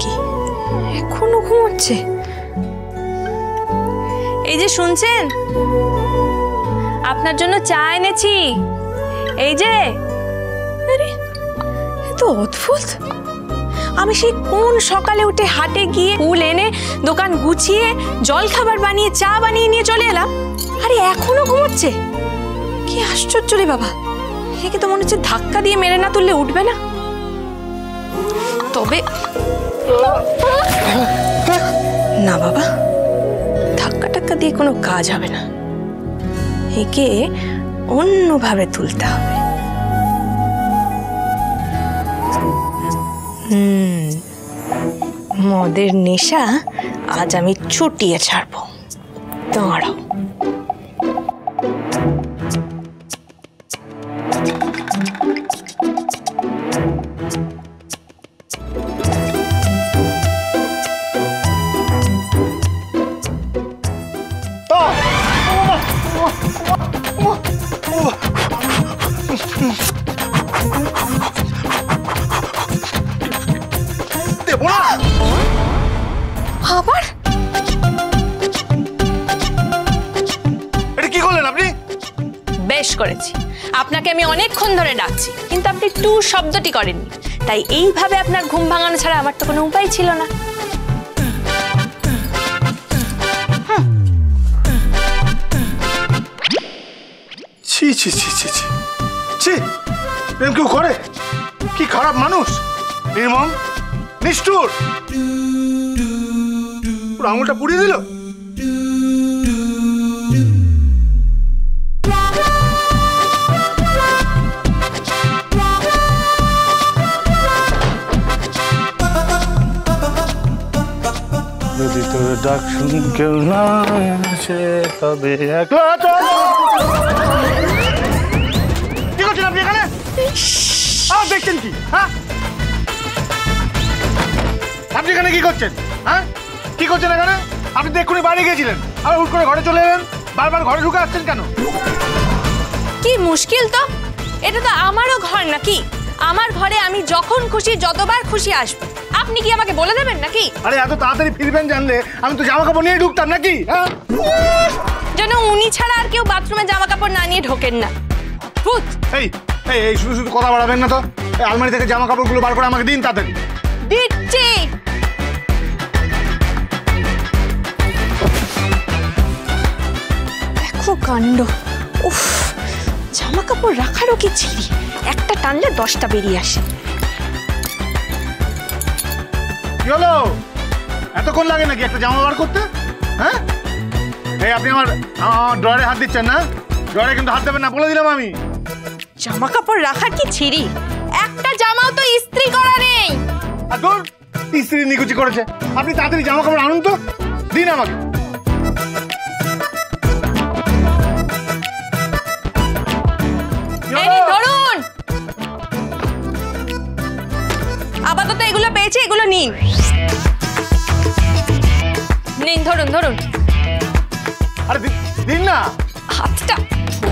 কি এখনো ঘুমোচ্ছে? এই যে শুনছেন, আপনার জন্য চা এনেছি। এই যে। আরে এত অদ্ভুত! আমি সেই কোন সকালে উঠে হাটে গিয়ে ফুল এনে দোকান গুছিয়ে জল খাবার বানিয়ে চা বানিয়ে নিয়ে চলে এলাম, আরে এখনো ঘুমোচ্ছে। কি আশ্চর্য রে বাবা, একে তো মনে হচ্ছে ধাক্কা দিয়ে মেরে না তুললে উঠবে না। তবে না বাবা, ধাক্কা টাক্কা দিয়ে কোনো কাজ হবে না, একে অন্যভাবে তুলতে হবে। মদের নেশা আজ আমি ছুটিয়ে ছাড়বো, দাঁড়াও। আবার এটা কি করলেন আপনি? বেশ করেছি, আপনাকে আমি অনেকক্ষণ ধরে ডাকছি, কিন্তু আপনি টু শব্দটি করেননি। তাই এইভাবে আপনার ঘুম ভাঙানো ছাড়া আমার তো কোনো উপায় ছিল না। ছি ছি ছি ছি ছি ছি, এরকম কেউ করে? কি খারাপ মানুষ, নির্মম, নিষ্ঠুর। পুরো আঙুলটা পুড়িয়ে দিল। যদি তোর ডাক শুন কেউ না আসে তবে একলা চল। কি করছেন আপনি এখানে? দেখছেন কি? হ্যাঁ, আপনি এখানে কি করছেন? হ্যাঁ, কি করছেন এখানে? আপনি তো এক্ষুনি বাড়ি গিয়েছিলেন, আর হুট করে ঘরে চলে এলেন। বারবার ঘরে ঢুকে আসছেন কেন? কি মুশকিল তো, এটা তো আমারও ঘর নাকি? আমার ঘরে আমি যখন খুশি যতবার খুশি আসবো, আপনি কি আমাকে বলে দেবেন নাকি? আরে এত তাড়াতাড়ি ফিরবেন জানলে আমি তো জামা কাপড় নিয়ে ঢুকতাম নাকি? হ্যাঁ, যেন উনি ছাড়া আর কেউ বাথরুমে জামা কাপড় না নিয়ে ঢোকেন না। ভূত! এই এই এই শুধু শুধু কথা বাড়াবেন না তো। এই আলমারি থেকে জামা কাপড়গুলো বার করে আমাকে দিন তাড়াতাড়ি। দিচ্ছি। দেখো কাণ্ড! উফ, জামা কাপড় রাখারও কি ছিলি, একটা টানলে 10টা বেরিয়ে আসে। কি হলো? এতক্ষণ লাগে নাকি একটা জামা বার করতে? হ্যাঁ, এই আপনি আমার ড্রয়ারে হাত দিচ্ছেন না? ড্রয়ারে কিন্তু হাত দেবেন না, বলে দিলাম আমি। জামা কাপড় রাখার কি ছিরি, একটা জামাও তো ইস্ত্রি করা নেই। আর তোর ইস্ত্রি নিকুচি করেছে। আপনি তাড়াতাড়ি জামা কাপড় আনুন তো, দিন আমাকে। ধরুন, আপাতত এগুলো পেয়েছি, এগুলো নিন। নিন, ধরুন ধরুন। আরে দিন না, হাতটা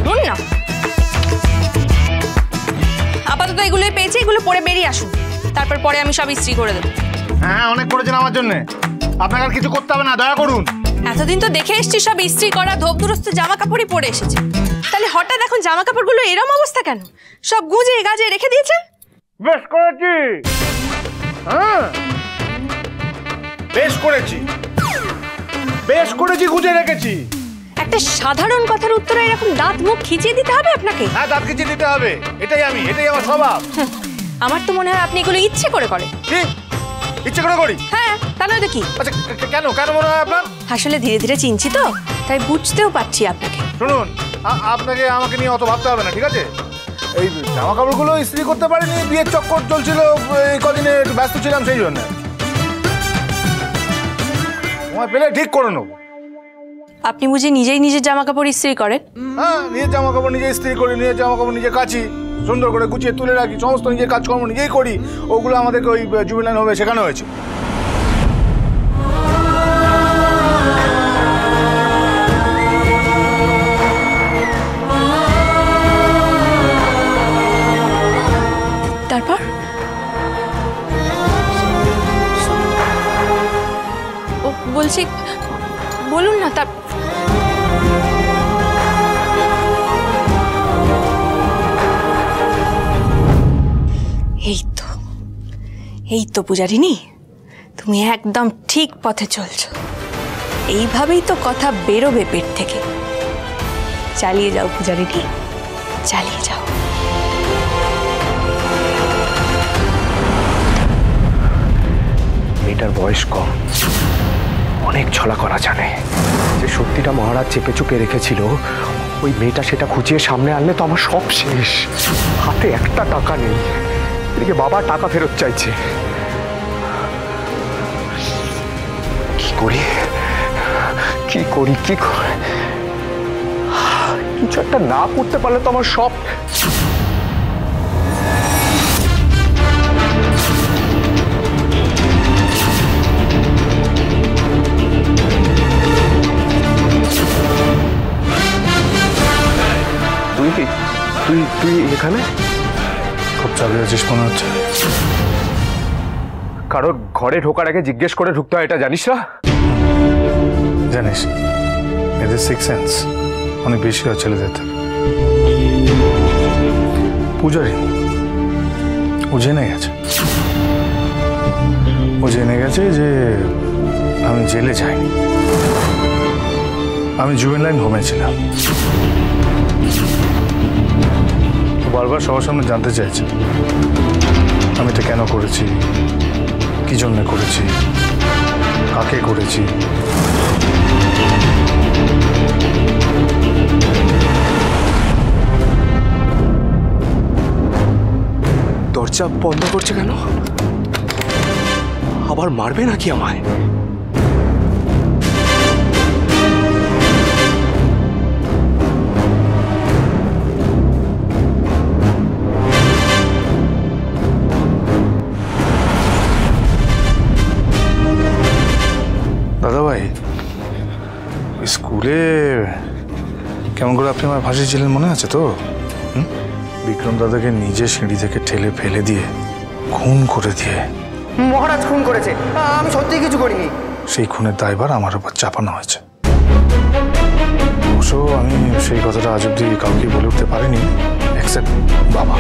ধরুন না। আপাতত এগুলোই পেয়েছি, এগুলো পরে বেরিয়ে আসুন, তারপর পরে আমি সব ইস্ত্রি করে দেবো। হ্যাঁ, অনেক করেছেন আমার জন্য, আপনাকে আর কিছু করতে হবে না, দয়া করুন। এতদিন তো দেখে এসছি সব ইস্ত্রি করা ধোপ দুরস্ত জামা কাপড়ই পরে এসেছে, তাহলে হঠাৎ এখন জামা কাপড়গুলো এরম অবস্থা কেন? সব গুজে গাজে রেখে দিয়েছেন? বেশ করেছি, হ্যাঁ বেশ করেছি, বেশ করেছি, গুজে রেখেছি। একটা সাধারণ কথার উত্তরে এরকম দাঁত মুখ খিচিয়ে দিতে হবে আপনাকে? হ্যাঁ, দাঁত খিচিয়ে দিতে হবে, এটাই আমার স্বভাব। আমার তো মনে হয় আপনি এগুলো ইচ্ছে করে করেন। কি ইচ্ছে করে করি? হ্যাঁ, তা নয় তো কি? আচ্ছা, কেন কেন মনে হয় আপনার? আসলে ধীরে ধীরে চিনছি তো, তাই বুঝতেও পারছি আপনাকে। শুনুন, আপনাকে আমাকে নিয়ে অত ভাবতে হবে না, ঠিক আছে? এই জামা কাপড়গুলো ইস্ত্রি করতে পারিনি, বিয়ের চক্কর চলছিল, এই কদিনে একটু ব্যস্ত ছিলাম, সেই জন্য। সময় পেলে ঠিক করে নেবো। আপনি বুঝি নিজেই নিজের জামা কাপড় ইস্ত্রি করেন? হ্যাঁ, নিজের জামা কাপড় নিজে ইস্ত্রি করি, নিজের জামা কাপড় নিজে কাচি, সুন্দর করে গুছিয়ে তুলে রাখি, সমস্ত নিজের কাজকর্ম নিজেই করি। ওগুলো আমাদেরকে ওই জুবিলান হবে শেখানো হয়েছে। তারপর বলছি, বলুন না। তা এই তো পূজারিনী, তুমি একদম ঠিক পথে চলছো। এইভাবেই তো কথা বেরোবে পেট থেকে। চালিয়ে যাও পূজারিনী, চালিয়ে যাও। মেয়েটার বয়স কম, অনেক ছলা করা জানে। যে সত্যিটা মহারাজ চেপে চুপে রেখেছিল, ওই মেয়েটা সেটা খুঁজিয়ে সামনে আনলে তো আমার সব শেষ। হাতে একটা টাকা নেই, এদিকে বাবা টাকা ফেরত চাইছে। কি করি কি করি কি করি, কিছু একটা না করতে পারলে তো আমার সব। তুই এখানে খুব চাপে আছিস মনে হচ্ছে। কারোর ঘরে ঢোকার আগে জিজ্ঞেস করে ঢুকতে হয়, এটা জানিস না? জানিস, এদের সিক্স সেন্স অনেক বেশি হয় ছেলেদের থেকে। পূজারি ও জেনে গেছে, যে আমি জেলে যাইনি, আমি জুভেনাইল হোমে ছিলাম। বারবার সবার সামনে জানতে চাইছে আমি এটা কেন করেছি, কি জন্য করেছি, কাকে করেছি। দরজা বন্ধ করছে কেন? আবার মারবে নাকি আমায়? দাদা ভাই, স্কুলে কেমন করে আপনি আমার ভাসিয়েছিলেন মনে আছে তো? বিক্রম দাদাকে নিজে সিঁড়ি থেকে ঠেলে ফেলে দিয়ে খুন করে দিয়ে। মহারাজ খুন করেছে, আমি সত্যি কিছু করিনি। সেই খুনের দায়ভার আমার উপর চাপানো হয়েছে। অবশ্য আমি সেই কথাটা আজ অব্দি কাউকে বলে উঠতে পারিনি, এক্সেপ্ট বাবা।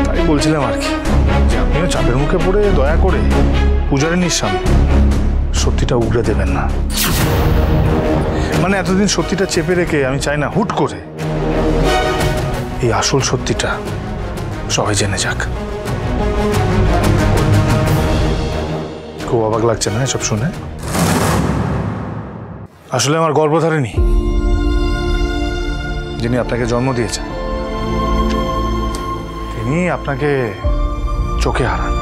তাই বলছিলাম আর কি, যে আপনিও চাপের মুখে পড়ে দয়া করে পূজারিনীর সামনে সত্যিটা উগড়ে দেবেন না। মানে এতদিন সত্যিটা চেপে রেখে আমি চাই না হুট করে এই আসল সত্যিটা সবাই জেনে যাক। খুব অবাক লাগছে না এসব শুনে? আসলে আমার গর্ভধারিণী, যিনি আপনাকে জন্ম দিয়েছেন, তিনি আপনাকে চোখে হারান।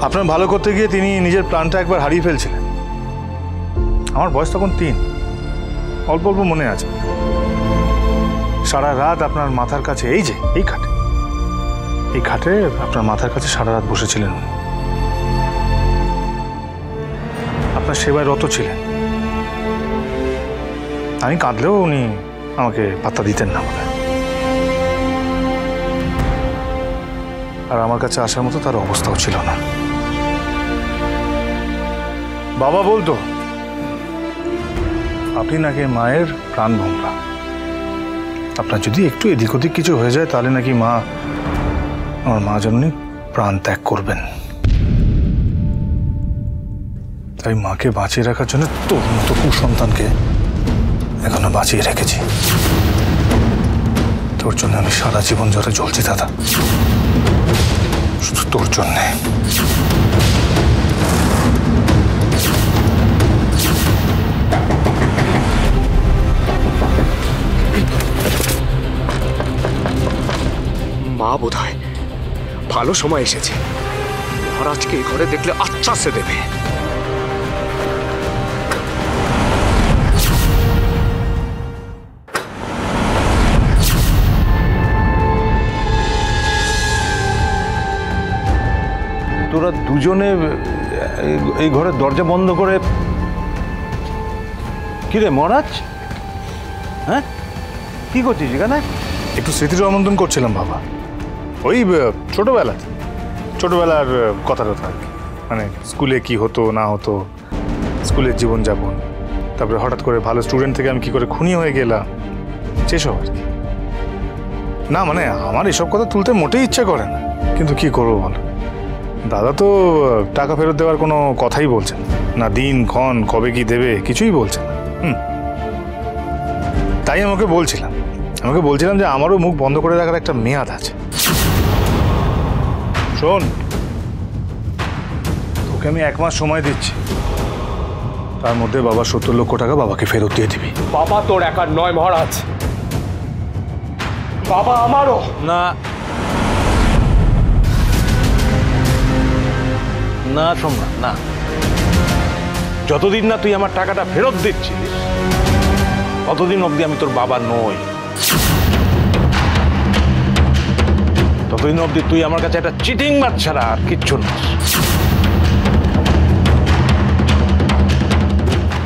আপনার ভালো করতে গিয়ে তিনি নিজের প্রাণটা একবার হারিয়ে ফেলছিলেন। আমার বয়স তখন 3, অল্প অল্প মনে আছে। সারা রাত আপনার মাথার কাছে, এই যে এই খাটে আপনার মাথার কাছে সারা রাত বসেছিলেন উনি। আপনার সেবায় রত ছিলেন। আমি কাঁদলেও উনি আমাকে পাত্তা দিতেন না বলে। আর আমার কাছে আসার মতো তার অবস্থাও ছিল না। বাবা বলতো আপনি নাকি মায়ের প্রাণ ভোমরা। আপনার যদি একটু এদিক ওদিক কিছু হয়ে যায় তাহলে নাকি আমার মা জননী প্রাণ ত্যাগ করবেন। তাই মাকে বাঁচিয়ে রাখার জন্য তোর মতো কুসন্তানকে এখনো বাঁচিয়ে রেখেছি। তোর জন্য আমি সারা জীবন জ্বরে জ্বলছি দাদা, শুধু তোর জন্যে। মা বোধহয় ভালো সময় এসেছে। মহারাজকে এই ঘরে দেখলে আশ্বাসে দেবে। তোরা দুজনে এই ঘরের দরজা বন্ধ করে কি রে মহারাজ? হ্যাঁ, কি করছিস এখানে? একটু স্মৃতির আমন্ত্রণ করছিলাম বাবা, ওই ছোটবেলার কথার কথা আর কি। মানে স্কুলে কি হতো না হতো, স্কুলের জীবনযাপন, তারপরে হঠাৎ করে ভালো স্টুডেন্ট থেকে আমি কি করে খুনি হয়ে গেলাম, সেসব আর কি। না মানে আমার এসব কথা তুলতে মোটেই ইচ্ছা করে না, কিন্তু কি করবো বলো, দাদা তো টাকা ফেরত দেওয়ার কোনো কথাই বলছেন না, দিন ক্ষণ কবে কি দেবে কিছুই বলছেন না। তাই আমাকে বলছিলাম যে আমারও মুখ বন্ধ করে রাখার একটা মেয়াদ আছে। শোন, তোকে আমি 1 মাস সময় দিচ্ছি, তার মধ্যে বাবা 70 লক্ষ টাকা বাবাকে ফেরত দিয়ে দিবি। বাবা তোর একার নয় মহারাজ, বাবা আমারও। না না সম্রাট, না, যতদিন না তুই আমার টাকাটা ফেরত দিচ্ছিস ততদিন অবধি আমি তোর বাবা নই। ততদিন অবধি তুই আমার কাছে একটা চিটিং মার ছাড়া আর কিচ্ছু না।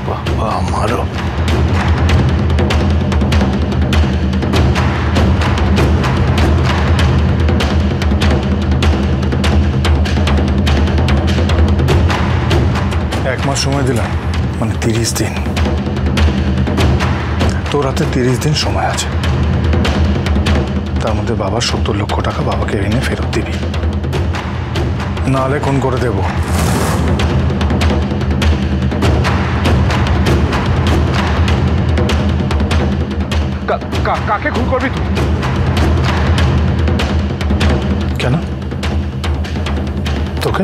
বাবা আমারও। এক মাস সময় দিলাম, মানে 30 দিন। তোর হাতে 30 দিন সময় আছে, তার মধ্যে বাবার 70 লক্ষ টাকা বাবাকে এনে ফেরত দিবি, নাহলে খুন করে দেব। কাকে খুন করবি তুই? কেন তোকে?